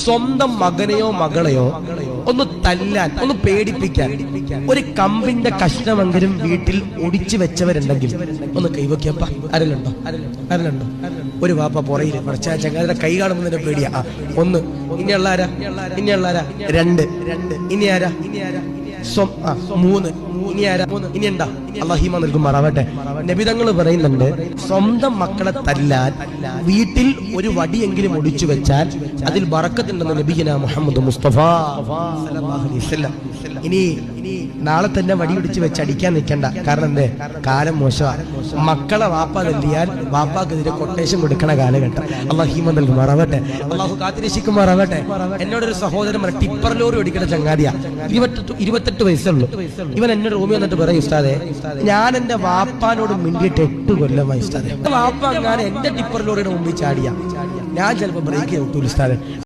സ്വന്തം മകനെയോ മകളെയോ ഒന്ന് തല്ലാൻ, ഒന്ന് പേടിപ്പിക്കാൻ ഒരു കമ്പിന്റെ കഷ്ണമെങ്കിലും വീട്ടിൽ ഒടിച്ചു വെച്ചവരുണ്ടെങ്കിൽ ഒന്ന് കൈവക്കിയപ്പ. അരലുണ്ടോ? ഒരു വാപ്പ പുറയില് കുറച്ച ചങ്ങാതിയുടെ കൈ കാണുന്നതിന്റെ പേടിയാ. ഒന്ന്. ഇനിയുള്ള ആരാ? രണ്ട്. ഇനി ആരാ? മൂന്ന്. ഇനി ആരാ? ഇനി ഉണ്ടാ? അല്ലാഹീമ നൽകുമാറാവട്ടെ. നബിതങ്ങൾ പറയുന്നുണ്ട്, സ്വന്തം മക്കളെ തല്ലാൻ വീട്ടിൽ ഒരു വടിയെങ്കിലും ഒടിച്ചു വെച്ചാൽ അതിൽ ബറക്കത്തുണ്ടെന്ന് നബിയിന മുഹമ്മദ് മുസ്തഫ സല്ലല്ലാഹു അലൈഹി വസല്ലം. ഇനി നാളെ തന്നെ വടി ഒടിച്ചു വെച്ച് അടിക്കാൻ നിൽക്കണ്ട. കാരണം എന്തേ? കാലം മോശമാണ്. മക്കളെ വാപ്പ തല്ലിയാൽ വാപ്പാക്കെതിരെ കൊട്ടേഷൻ കൊടുക്കണ കാലഘട്ടം. അല്ലാഹീമ നൽകുമാറാവട്ടെ. അള്ളാഹു കാത്തിരക്ഷിക്കുമാറാവട്ടെ. എന്നോടൊരു സഹോദരൻ ടിപ്പർ ലോറി ഓടിക്കുന്ന ചങ്ങാതിയാ. 28 വയസ്സുള്ളൂ. ഇവൻ എന്നോട് റൂമിൽ വന്നിട്ട് പറയും, ഉസ്താദേ, ഞാൻ എന്റെ വാപ്പാനോട് മിണ്ടിയിട്ട് 8 കൊല്ലമായി ഉസ്താദേ. വാപ്പ അങ്ങനെ എന്റെ ടിപ്പർ ലോറിയുടെ മുമ്പിൽ ചാടിയ ഞാൻ ചിലപ്പോ ബ്രേക്ക് ഔട്ടൂൽ ഉസ്താദേ.